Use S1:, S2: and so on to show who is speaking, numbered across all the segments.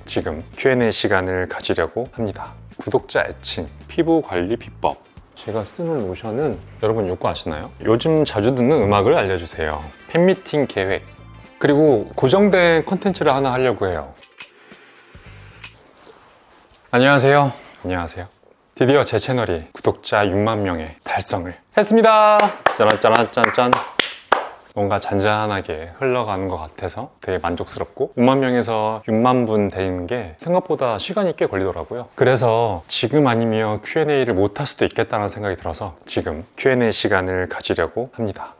S1: 지금 Q&A 시간을 가지려고 합니다. 구독자 애칭, 피부 관리 비법. 제가 쓰는 로션은 여러분 요거 아시나요? 요즘 자주 듣는 음악을 알려주세요. 팬미팅 계획. 그리고 고정된 컨텐츠를 하나 하려고 해요. 안녕하세요. 안녕하세요. 드디어 제 채널이 구독자 6만 명의 달성을 했습니다. 짜란짜란짠짠. 뭔가 잔잔하게 흘러가는 것 같아서 되게 만족스럽고 5만 명에서 6만 분 되는 게 생각보다 시간이 꽤 걸리더라고요. 그래서 지금 아니면 Q&A를 못 할 수도 있겠다는 생각이 들어서 지금 Q&A 시간을 가지려고 합니다.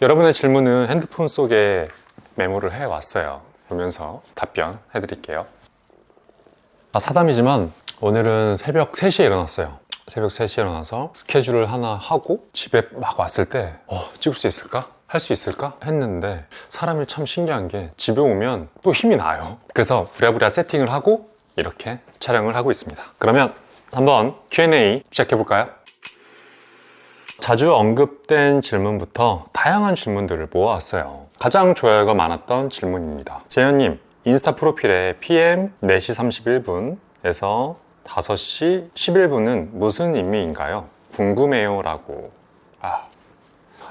S1: 여러분의 질문은 핸드폰 속에 메모를 해왔어요. 보면서 답변해 드릴게요. 사담이지만 오늘은 새벽 3시에 일어났어요. 새벽 3시에 일어나서 스케줄을 하나 하고 집에 막 왔을 때 찍을 수 있을까? 할 수 있을까? 했는데 사람이 참 신기한 게 집에 오면 또 힘이 나요. 그래서 부랴부랴 세팅을 하고 이렇게 촬영을 하고 있습니다. 그러면 한번 Q&A 시작해볼까요? 자주 언급된 질문부터 다양한 질문들을 모아왔어요. 가장 좋아요가 많았던 질문입니다. 재현님, 인스타 프로필에 PM 4시 31분에서 5시 11분은 무슨 의미인가요? 궁금해요 라고.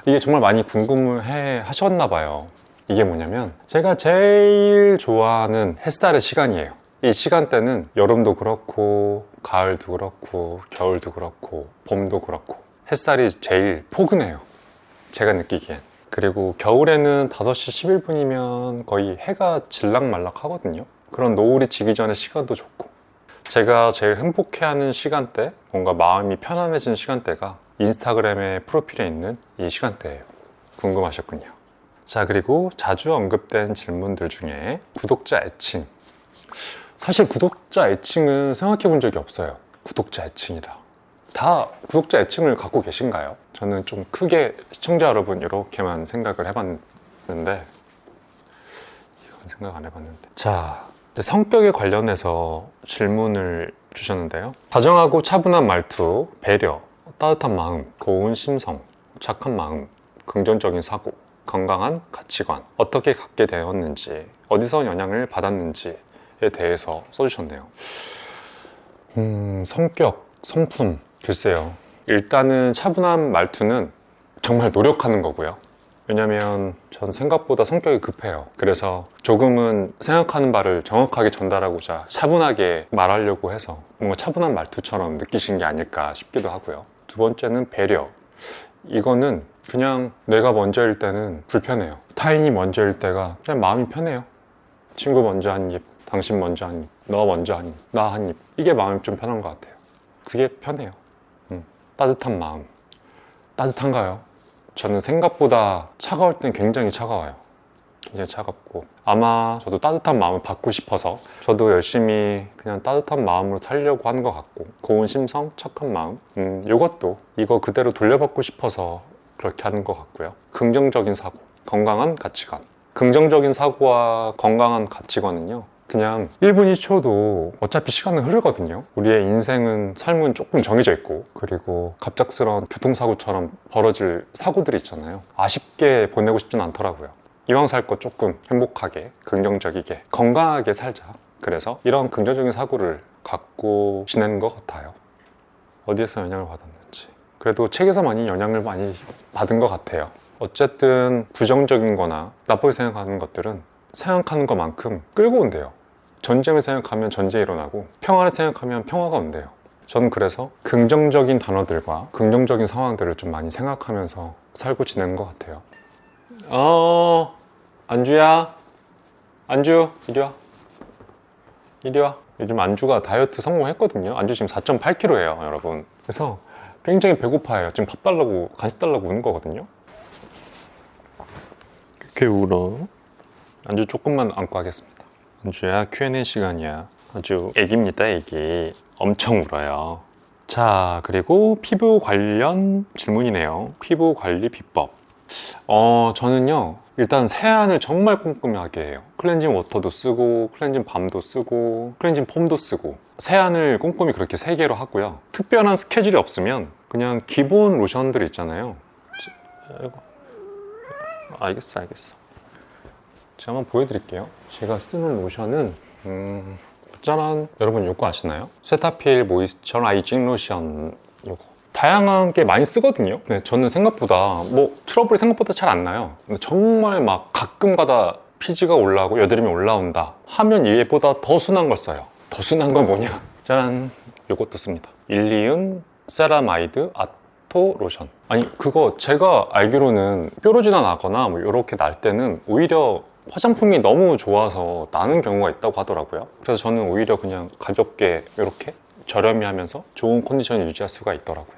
S1: 이게 정말 많이 궁금해 하셨나 봐요. 이게 뭐냐면 제가 제일 좋아하는 햇살의 시간이에요. 이 시간대는 여름도 그렇고 가을도 그렇고 겨울도 그렇고 봄도 그렇고 햇살이 제일 포근해요. 제가 느끼기엔. 그리고 겨울에는 5시 11분이면 거의 해가 질락말락 하거든요. 그런 노을이 지기 전에 시간도 좋고, 제가 제일 행복해하는 시간대, 뭔가 마음이 편안해진 시간대가 인스타그램의 프로필에 있는 이 시간대예요. 궁금하셨군요. 자, 그리고 자주 언급된 질문들 중에 구독자 애칭. 사실 구독자 애칭은 생각해 본 적이 없어요. 구독자 애칭이라. 다 구독자 애칭을 갖고 계신가요? 저는 좀 크게 시청자 여러분 이렇게만 생각을 해봤는데, 이건 생각 안 해봤는데. 자, 성격에 관련해서 질문을 주셨는데요. 다정하고 차분한 말투, 배려, 따뜻한 마음, 고운 심성, 착한 마음, 긍정적인 사고, 건강한 가치관, 어떻게 갖게 되었는지, 어디서 영향을 받았는지에 대해서 써주셨네요. 성격, 성품, 글쎄요. 일단은 차분한 말투는 정말 노력하는 거고요. 왜냐면 전 생각보다 성격이 급해요. 그래서 조금은 생각하는 바를 정확하게 전달하고자 차분하게 말하려고 해서 뭔가 차분한 말투처럼 느끼신 게 아닐까 싶기도 하고요. 두 번째는 배려. 이거는 그냥 내가 먼저일 때는 불편해요. 타인이 먼저일 때가 그냥 마음이 편해요. 친구 먼저 한 입, 당신 먼저 한 입, 너 먼저 한 입, 나 한 입. 이게 마음이 좀 편한 것 같아요. 그게 편해요. 따뜻한 마음. 따뜻한가요? 저는 생각보다 차가울 땐 굉장히 차가워요. 굉장히 차갑고, 아마 저도 따뜻한 마음을 받고 싶어서 저도 열심히 그냥 따뜻한 마음으로 살려고 하는 것 같고, 고운 심성, 착한 마음, 이거 그대로 돌려받고 싶어서 그렇게 하는 것 같고요. 긍정적인 사고, 건강한 가치관. 긍정적인 사고와 건강한 가치관은요, 그냥 1분 2초도 어차피 시간은 흐르거든요. 우리의 인생은, 삶은 조금 정해져 있고, 그리고 갑작스러운 교통사고처럼 벌어질 사고들이 있잖아요. 아쉽게 보내고 싶진 않더라고요. 이왕 살 거 조금 행복하게, 긍정적이게, 건강하게 살자. 그래서 이런 긍정적인 사고를 갖고 지내는 것 같아요. 어디에서 영향을 받았는지. 그래도 책에서 영향을 많이 받은 것 같아요. 어쨌든 부정적인 거나 나쁘게 생각하는 것들은 생각하는 것만큼 끌고 온대요. 전쟁을 생각하면 전쟁이 일어나고 평화를 생각하면 평화가 온대요. 저는 그래서 긍정적인 단어들과 긍정적인 상황들을 좀 많이 생각하면서 살고 지내는 것 같아요. 안주야, 안주 이리 와. 이리 와. 요즘 안주가 다이어트 성공했거든요. 안주 지금 4.8kg예요, 여러분. 그래서 굉장히 배고파해요. 지금 밥 달라고, 간식 달라고 우는 거거든요. 이렇게 울어. 안주 조금만 안고 하겠습니다. 안주야, Q&A 시간이야. 아주 애기입니다, 애기. 엄청 울어요. 자, 그리고 피부 관련 질문이네요. 피부 관리 비법. 저는요, 일단 세안을 정말 꼼꼼하게 해요. 클렌징 워터도 쓰고, 클렌징 밤도 쓰고, 클렌징 폼도 쓰고. 세안을 꼼꼼히 그렇게 3개로 하고요. 특별한 스케줄이 없으면 그냥 기본 로션들 있잖아요. 알겠어. 제가 한번 보여드릴게요. 제가 쓰는 로션은 짜란! 여러분 이거 아시나요? 세타필 모이스처라이징 로션. 이거 다양한 게 많이 쓰거든요. 근데 저는 생각보다 트러블이 생각보다 잘 안 나요. 근데 정말 막 가끔 가다 피지가 올라오고 여드름이 올라온다 하면 얘보다 더 순한 걸 써요. 더 순한 건 뭐냐? 짜란! 이것도 씁니다. 일리은 세라마이드 아토 로션. 아니 그거 제가 알기로는 뾰루지나 나거나 이렇게 날 때는 오히려 화장품이 너무 좋아서 나는 경우가 있다고 하더라고요. 그래서 저는 오히려 그냥 가볍게 이렇게 저렴히 하면서 좋은 컨디션을 유지할 수가 있더라고요.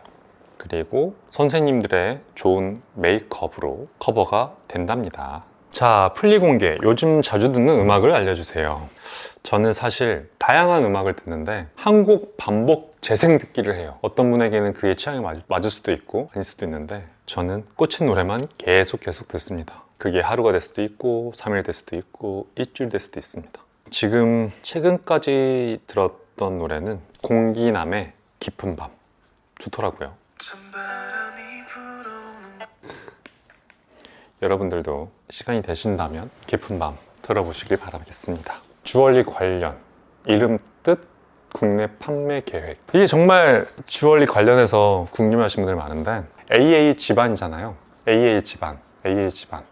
S1: 그리고 선생님들의 좋은 메이크업으로 커버가 된답니다. 자, 플리공개. 요즘 자주 듣는 음악을 알려주세요. 저는 사실 다양한 음악을 듣는데 한 곡 반복 재생 듣기를 해요. 어떤 분에게는 그게 취향에 맞을 수도 있고 아닐 수도 있는데 저는 꽂힌 노래만 계속 듣습니다. 그게 하루가 될 수도 있고 3일 될 수도 있고 일주일 될 수도 있습니다. 지금 최근까지 들었던 노래는 공기남의 깊은 밤. 좋더라고요. 여러분들도 시간이 되신다면 깊은 밤 들어보시길 바라겠습니다. 주얼리 관련 이름 뜻 국내 판매 계획. 이게 정말 주얼리 관련해서 궁금해하시는 분들 많은데 AA 집안이잖아요. AA 집안, AA 집안.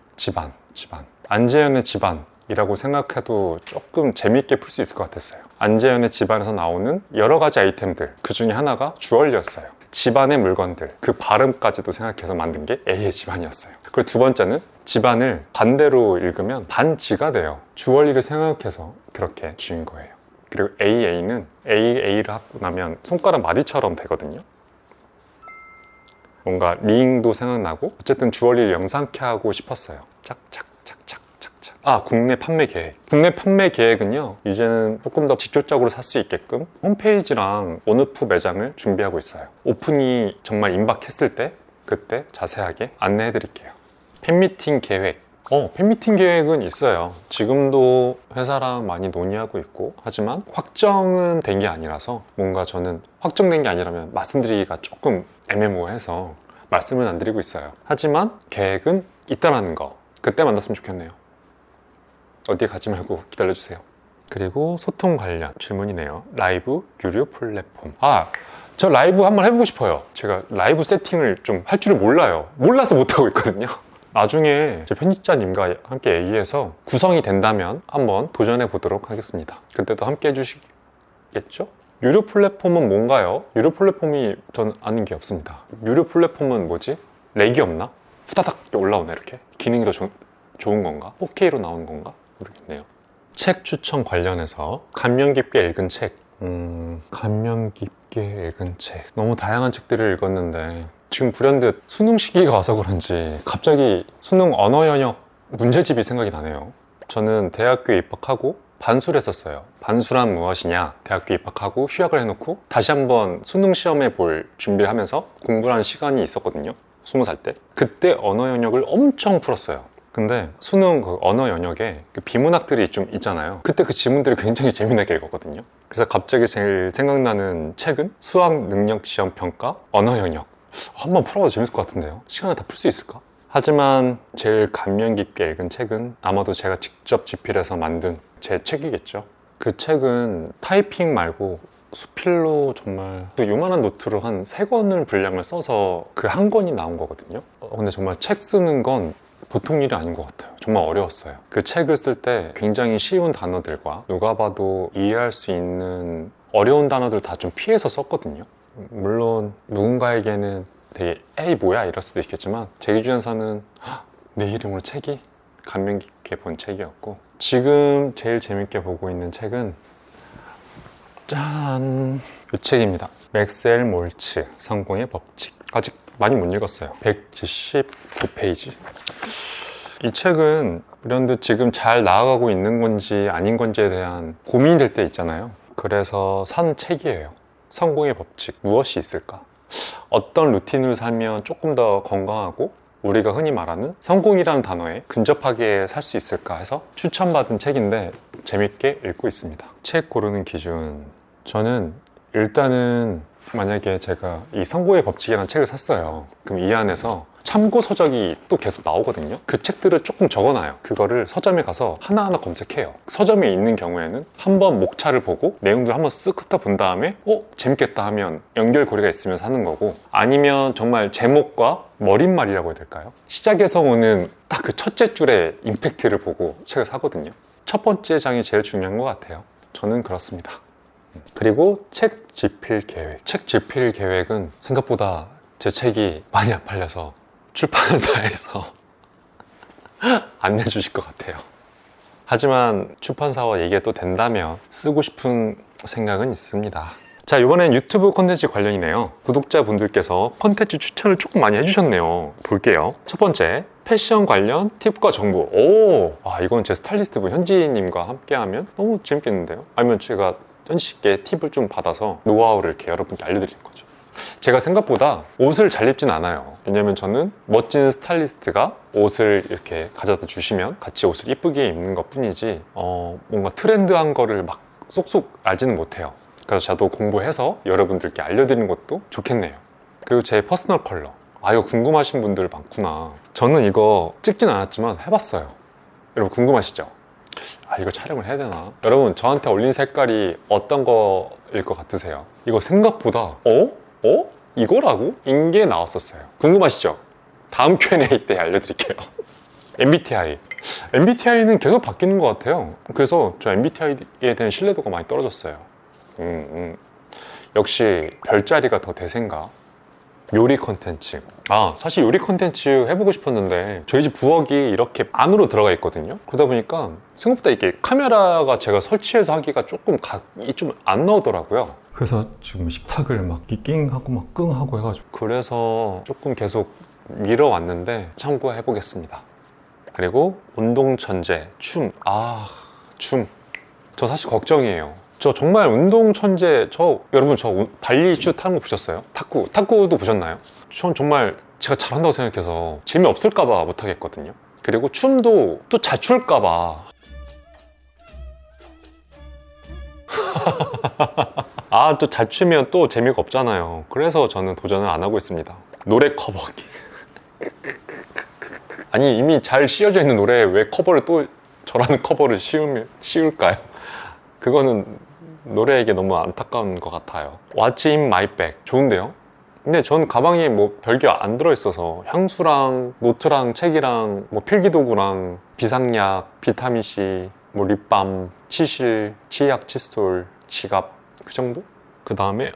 S1: 안재현의 집안이라고 생각해도 조금 재미있게 풀 수 있을 것 같았어요. 안재현의 집안에서 나오는 여러 가지 아이템들 그 중에 하나가 주얼리였어요. 집안의 물건들 그 발음까지도 생각해서 만든 게 A의 집안이었어요. 그리고 두 번째는 집안을 반대로 읽으면 반지가 돼요. 주얼리를 생각해서 그렇게 지은 거예요. 그리고 AA는 AA를 하고 나면 손가락 마디처럼 되거든요. 뭔가 링도 생각나고 어쨌든 주얼리를 영상케 하고 싶었어요. 짝짝짝짝짝짝. 국내 판매 계획. 국내 판매 계획은요, 이제는 조금 더 직접적으로 살 수 있게끔 홈페이지랑 온오프 매장을 준비하고 있어요. 오픈이 정말 임박했을 때 그때 자세하게 안내해 드릴게요. 팬미팅 계획. 팬미팅 계획은 있어요. 지금도 회사랑 많이 논의하고 있고 하지만 확정은 된 게 아니라서 뭔가 저는 확정된 게 아니라면 말씀드리기가 조금 애매모호해서 말씀은 안 드리고 있어요. 하지만 계획은 있다라는 거. 그때 만났으면 좋겠네요. 어디 가지 말고 기다려주세요. 그리고 소통 관련 질문이네요. 라이브 유료 플랫폼. 저 라이브 한번 해보고 싶어요. 제가 라이브 세팅을 좀 할 줄을 몰라요. 몰라서 못하고 있거든요. 나중에 제 편집자님과 함께 얘기해서 구성이 된다면 한번 도전해 보도록 하겠습니다. 그때도 함께 해주시겠죠? 유료 플랫폼은 뭔가요? 유료 플랫폼이 전 아는 게 없습니다. 유료 플랫폼은 뭐지? 렉이 없나? 후다닥 올라오네 이렇게? 기능이 더 좋은 건가? 4K로 나오는 건가? 모르겠네요. 책 추천 관련해서 감명 깊게 읽은 책. 감명 깊게 읽은 책. 너무 다양한 책들을 읽었는데 지금 불현듯 수능 시기가 와서 그런지 갑자기 수능 언어 영역 문제집이 생각이 나네요. 저는 대학교에 입학하고 반수를 했었어요. 반수란 무엇이냐? 대학교 입학하고 휴학을 해놓고 다시 한번 수능 시험에 볼 준비를 하면서 공부를 하는 시간이 있었거든요. 20살 때. 그때 언어 영역을 엄청 풀었어요. 근데 수능 그 언어 영역에 그 비문학들이 좀 있잖아요. 그때 그 지문들을 굉장히 재미나게 읽었거든요. 그래서 갑자기 제일 생각나는 책은 수학 능력 시험 평가 언어 영역. 한번 풀어봐도 재밌을 것 같은데요. 시간을 다 풀 수 있을까? 하지만 제일 감명 깊게 읽은 책은 아마도 제가 직접 집필해서 만든 제 책이겠죠. 그 책은 타이핑 말고 수필로 정말 그 요만한 노트로 한 3권을 분량을 써서 그 한 권이 나온 거거든요. 근데 정말 책 쓰는 건 보통 일이 아닌 것 같아요. 정말 어려웠어요. 그 책을 쓸 때 굉장히 쉬운 단어들과 누가 봐도 이해할 수 있는 어려운 단어들 다 좀 피해서 썼거든요. 물론 누군가에게는 되게 에이 뭐야 이럴 수도 있겠지만 제 기준에서는 내 이름으로 책이 감명 깊게 본 책이었고 지금 제일 재밌게 보고 있는 책은 짠! 이 책입니다. 맥스웰 몰츠 성공의 법칙. 아직 많이 못 읽었어요. 179페이지. 이 책은 그런데 지금 잘 나아가고 있는 건지 아닌 건지에 대한 고민이 될 때 있잖아요. 그래서 산 책이에요. 성공의 법칙, 무엇이 있을까? 어떤 루틴을 살면 조금 더 건강하고 우리가 흔히 말하는 성공이라는 단어에 근접하게 살 수 있을까 해서 추천받은 책인데 재밌게 읽고 있습니다. 책 고르는 기준. 저는 일단은 만약에 제가 이 성공의 법칙이라는 책을 샀어요. 그럼 이 안에서 참고 서적이 또 계속 나오거든요. 그 책들을 조금 적어놔요. 그거를 서점에 가서 하나하나 검색해요. 서점에 있는 경우에는 한번 목차를 보고 내용들 한번 쓱 훑어본 다음에 재밌겠다 하면 연결고리가 있으면 사는 거고, 아니면 정말 제목과 머릿말이라고 해야 될까요? 시작에서 오는 딱 그 첫째 줄의 임팩트를 보고 책을 사거든요. 첫 번째 장이 제일 중요한 것 같아요. 저는 그렇습니다. 그리고 책 집필 계획. 책 집필 계획은 생각보다 제 책이 많이 안 팔려서 출판사에서 안 내주실 것 같아요. 하지만 출판사와 얘기해도 된다면 쓰고 싶은 생각은 있습니다. 자, 이번엔 유튜브 콘텐츠 관련이네요. 구독자분들께서 콘텐츠 추천을 조금 많이 해주셨네요. 볼게요. 첫 번째, 패션 관련 팁과 정보. 이건 제 스타일리스트 분 현지님과 함께하면 너무 재밌겠는데요? 아니면 제가 현지 씨께 팁을 좀 받아서 노하우를 이렇게 여러분께 알려드리는 거죠. 제가 생각보다 옷을 잘 입진 않아요. 왜냐면 저는 멋진 스타일리스트가 옷을 이렇게 가져다 주시면 같이 옷을 이쁘게 입는 것 뿐이지 뭔가 트렌드한 거를 막 쏙쏙 알지는 못해요. 그래서 저도 공부해서 여러분들께 알려드리는 것도 좋겠네요. 그리고 제 퍼스널 컬러. 이거 궁금하신 분들 많구나. 저는 이거 찍진 않았지만 해봤어요. 여러분 궁금하시죠? 이거 촬영을 해야 되나? 여러분 저한테 올린 색깔이 어떤 거일 것 같으세요? 이거 생각보다 이거라고? 인게 나왔었어요. 궁금하시죠? 다음 Q&A 때 알려드릴게요. MBTI는 계속 바뀌는 것 같아요. 그래서 저 MBTI에 대한 신뢰도가 많이 떨어졌어요. 역시 별자리가 더 대세인가? 요리 콘텐츠. 사실 요리 콘텐츠 해보고 싶었는데 저희 집 부엌이 이렇게 안으로 들어가 있거든요. 그러다 보니까 생각보다 이게 카메라가 제가 설치해서 하기가 조금 각이 좀 안 나오더라고요. 그래서 지금 식탁을 막 낑하고 막 끙하고 해가지고, 그래서 조금 계속 미뤄왔는데 참고해보겠습니다. 그리고 운동 천재, 춤. 춤. 저 사실 걱정이에요. 저 정말 운동 천재. 여러분 저 발리 슛 하는 거 보셨어요? 탁구도 보셨나요? 전 정말 제가 잘한다고 생각해서 재미없을까봐 못하겠거든요. 그리고 춤도 또 잘 출까봐. 또 잘 추면 또 재미가 없잖아요. 그래서 저는 도전을 안 하고 있습니다. 노래 커버기. 아니 이미 잘 씌워져 있는 노래에 왜 커버를 또 저라는 커버를 씌울까요? 그거는 노래에게 너무 안타까운 것 같아요. What's in my bag? 좋은데요? 근데 전 가방에 뭐 별게 안 들어있어서 향수랑 노트랑 책이랑 뭐 필기도구랑 비상약, 비타민C, 뭐 립밤, 치실, 치약, 칫솔, 지갑, 그 정도? 그 다음에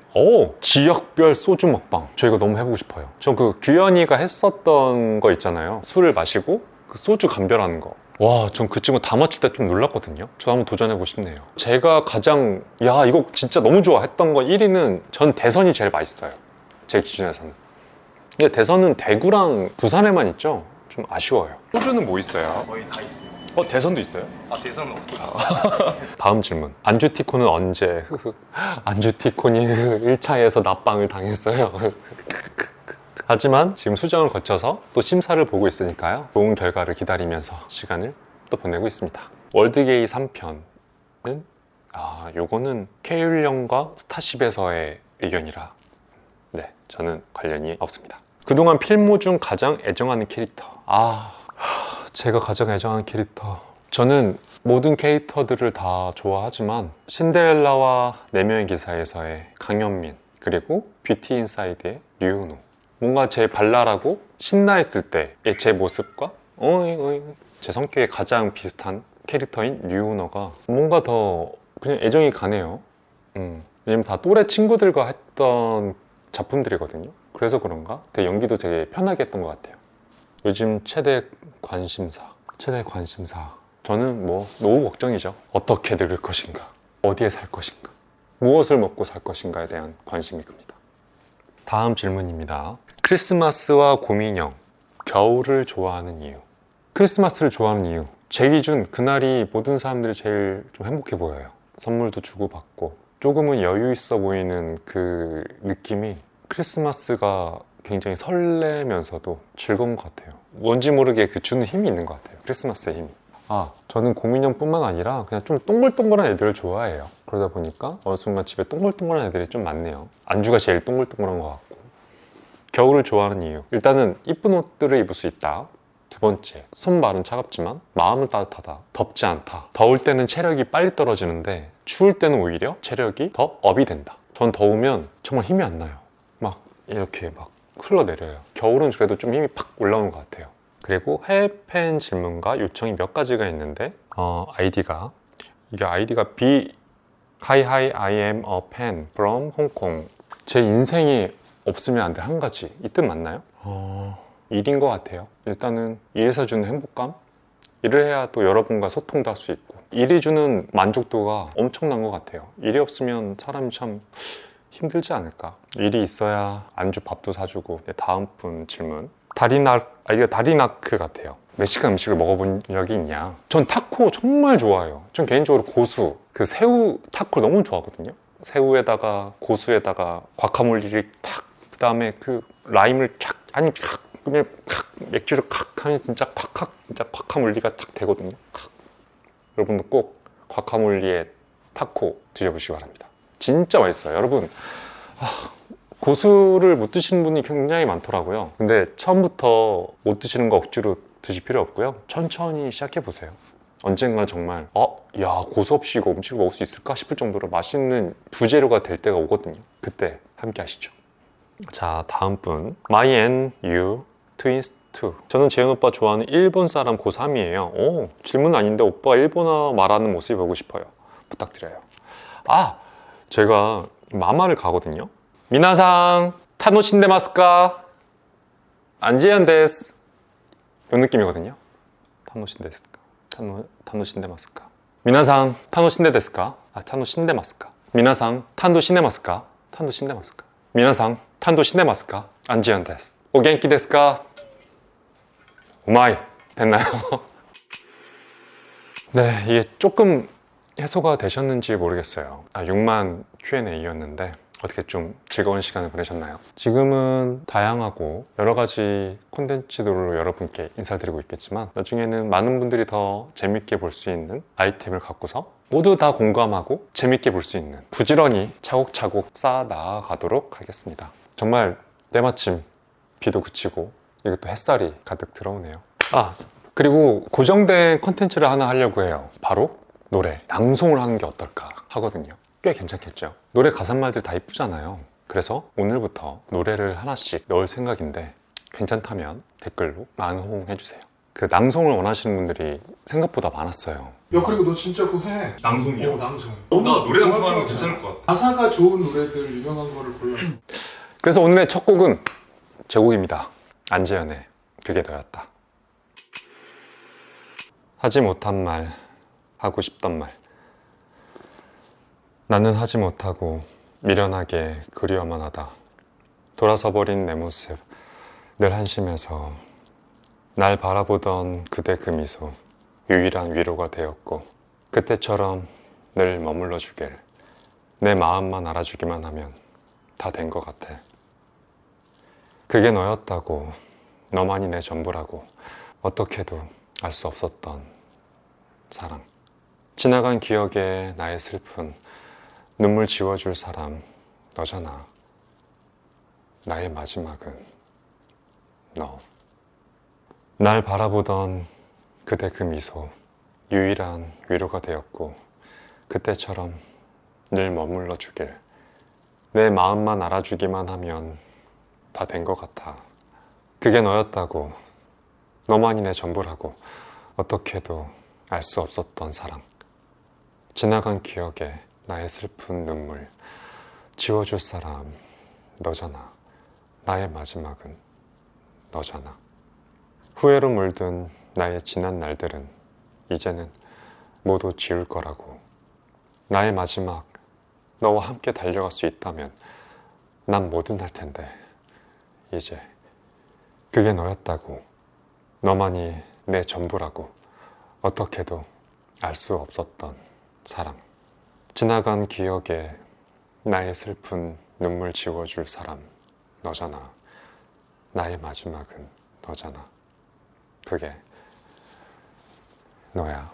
S1: 지역별 소주 먹방. 저 이거 너무 해보고 싶어요. 전 그 규현이가 했었던 거 있잖아요. 술을 마시고 그 소주 감별하는 거. 전 그 친구 다 맞출 때 좀 놀랐거든요. 저 한번 도전해보고 싶네요. 제가 가장 이거 진짜 너무 좋아 했던 거 1위는 전 대선이 제일 맛있어요. 제 기준에서는. 근데 대선은 대구랑 부산에만 있죠? 좀 아쉬워요. 소주는 뭐 있어요?
S2: 거의 다 있습니다.
S1: 대선도 있어요?
S2: 대선은 없고요.
S1: 다음 질문. 안주티콘은 언제? 안주티콘이 1차에서 납방을 당했어요. 하지만 지금 수정을 거쳐서 또 심사를 보고 있으니까요. 좋은 결과를 기다리면서 시간을 또 보내고 있습니다. 월드게이 3편은 요거는 K율령과 스타쉽에서의 의견이라 저는 관련이 없습니다. 그동안 필모 중 가장 애정하는 캐릭터. 제가 가장 애정하는 캐릭터. 저는 모든 캐릭터들을 다 좋아하지만 신데렐라와 4명의 기사에서의 강현민, 그리고 뷰티 인사이드의 류은호. 뭔가 제 발랄하고 신나했을 때의 제 모습과 제 성격에 가장 비슷한 캐릭터인 류은호가 뭔가 더 그냥 애정이 가네요. 왜냐면 다 또래 친구들과 했던 작품들이거든요. 그래서 그런가 되게 연기도 되게 편하게 했던 것 같아요. 요즘 최대 관심사. 저는 뭐 노후 걱정이죠. 어떻게 늙을 것인가, 어디에 살 것인가, 무엇을 먹고 살 것인가에 대한 관심이 큽니다. 다음 질문입니다. 크리스마스와 곰인형, 겨울을 좋아하는 이유. 크리스마스를 좋아하는 이유. 제 기준 그날이 모든 사람들이 제일 좀 행복해 보여요. 선물도 주고받고 조금은 여유 있어 보이는 그 느낌이 크리스마스가 굉장히 설레면서도 즐거운 것 같아요. 뭔지 모르게 그 주는 힘이 있는 것 같아요. 크리스마스의 힘이. 저는 곰인형뿐만 아니라 그냥 좀 동글동글한 애들을 좋아해요. 그러다 보니까 어느 순간 집에 동글동글한 애들이 좀 많네요. 안주가 제일 동글동글한 것 같고. 겨울을 좋아하는 이유, 일단은 이쁜 옷들을 입을 수 있다. 두 번째, 손발은 차갑지만 마음은 따뜻하다. 덥지 않다. 더울 때는 체력이 빨리 떨어지는데 추울 때는 오히려 체력이 더 업이 된다. 전 더우면 정말 힘이 안 나요. 막 이렇게 막 흘러내려요. 겨울은 그래도 좀 힘이 팍 올라오는 것 같아요. 그리고 해외 팬 질문과 요청이 몇 가지가 있는데 아이디가 B Hi I am a fan from Hong Kong. 제 인생에 없으면 안 될 한 가지. 이 뜻 맞나요? 일인 것 같아요. 일단은 일에서 주는 행복감? 일을 해야 또 여러분과 소통도 할 수 있고 일이 주는 만족도가 엄청난 것 같아요. 일이 없으면 사람이 참 힘들지 않을까? 일이 있어야 안주 밥도 사주고. 다음 분 질문. 아이디가 다리나크 같아요. 멕시칸 음식을 먹어본 적이 있냐? 전 타코 정말 좋아해요. 전 개인적으로 고수, 그 새우 타코 너무 좋아하거든요. 새우에다가 고수에다가 과카몰리를 탁, 그 다음에 그 라임을 촥, 아니 탁, 그냥 탁, 맥주를 칵 하면 진짜 콱콱, 진짜 과카몰리가 탁 되거든요. 칵. 여러분도 꼭 과카몰리에 타코 드셔보시기 바랍니다. 진짜 맛있어요. 여러분, 고수를 못 드시는 분이 굉장히 많더라고요. 근데 처음부터 못 드시는 거 억지로 드실 필요 없고요. 천천히 시작해보세요. 언젠가 정말 야, 고수 없이 이거 음식을 먹을 수 있을까 싶을 정도로 맛있는 부재료가 될 때가 오거든요. 그때 함께 하시죠. 자, 다음 분. My and you twins 2. 저는 재현 오빠 좋아하는 일본 사람 고3이에요. 오, 질문 아닌데 오빠 일본어 말하는 모습이 보고 싶어요. 부탁드려요. 제가 마마를 가거든요. 미나상 타노신데마스까? 안지현 데스. 이 느낌이거든요. 타노신데스까? 타노신데마스까? 미나상 타노신데데스까? 타노신데마스까? 미나상 탄도시네마스까? 탄도신데마스까? 미나상 탄도시네마스까? 안지현 데스. 오겐키 데스까? 오마이. 됐나요? 네, 이게 조금 해소가 되셨는지 모르겠어요. 6만 Q&A였는데 어떻게 좀 즐거운 시간을 보내셨나요? 지금은 다양하고 여러 가지 콘텐츠들로 여러분께 인사드리고 있겠지만 나중에는 많은 분들이 더 재밌게 볼 수 있는 아이템을 갖고서 모두 다 공감하고 재밌게 볼 수 있는 부지런히 차곡차곡 쌓아 나아가도록 하겠습니다. 정말 때마침 비도 그치고 이것도 또 햇살이 가득 들어오네요. 그리고 고정된 콘텐츠를 하나 하려고 해요. 바로 노래, 낭송을 하는 게 어떨까 하거든요. 꽤 괜찮겠죠? 노래 가사말들 다 이쁘잖아요. 그래서 오늘부터 노래를 하나씩 넣을 생각인데 괜찮다면 댓글로 낭송해주세요. 그 낭송을 원하시는 분들이 생각보다 많았어요.
S3: 야, 그리고 너 진짜 그거 해.
S2: 낭송이요?
S3: 낭송.
S2: 나 노래 낭송하는 거
S3: 정확하잖아.
S2: 괜찮을 것 같아.
S3: 가사가 좋은 노래들 유명한 거를 골라.
S1: 그래서 오늘의 첫 곡은 제 곡입니다. 안재현의 그게 너였다. 하지 못한 말, 하고 싶던 말. 나는 하지 못하고 미련하게 그리워만 하다. 돌아서버린 내 모습 늘 한심해서 날 바라보던 그대 그 미소 유일한 위로가 되었고 그때처럼 늘 머물러 주길 내 마음만 알아주기만 하면 다 된 것 같아. 그게 너였다고 너만이 내 전부라고 어떻게도 알 수 없었던 사랑. 지나간 기억에 나의 슬픈 눈물 지워줄 사람 너잖아. 나의 마지막은 너. 날 바라보던 그대 그 미소 유일한 위로가 되었고 그때처럼 늘 머물러 주길 내 마음만 알아주기만 하면 다 된 것 같아. 그게 너였다고 너만이 내 전부라고 어떻게도 알 수 없었던 사랑. 지나간 기억에 나의 슬픈 눈물 지워줄 사람 너잖아. 나의 마지막은 너잖아. 후회로 물든 나의 지난 날들은 이제는 모두 지울 거라고. 나의 마지막 너와 함께 달려갈 수 있다면 난 뭐든 할 텐데 이제 그게 너였다고 너만이 내 전부라고 어떻게도 알 수 없었던 사랑. 지나간 기억에 나의 슬픈 눈물 지워줄 사람 너잖아. 나의 마지막은 너잖아. 그게 너야.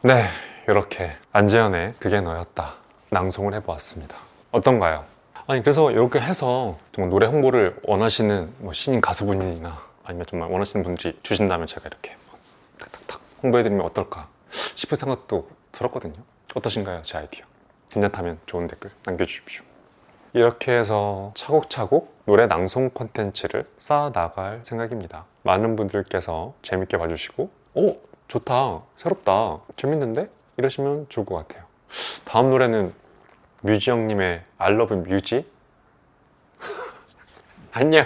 S1: 네, 이렇게 안재현의 그게 너였다 낭송을 해보았습니다. 어떤가요? 아니 그래서 이렇게 해서 정말 노래 홍보를 원하시는 뭐 신인 가수분이나 아니면 정말 원하시는 분들이 주신다면 제가 이렇게 뭐 탁탁탁 홍보해드리면 어떨까 싶은 생각도 들었거든요. 어떠신가요? 제 아이디어 괜찮다면 좋은 댓글 남겨주십시오. 이렇게 해서 차곡차곡 노래 낭송 콘텐츠를 쌓아나갈 생각입니다. 많은 분들께서 재밌게 봐주시고 오! 좋다, 새롭다, 재밌는데? 이러시면 좋을 것 같아요. 다음 노래는 뮤지 형님의 I love 뮤지? 안녕.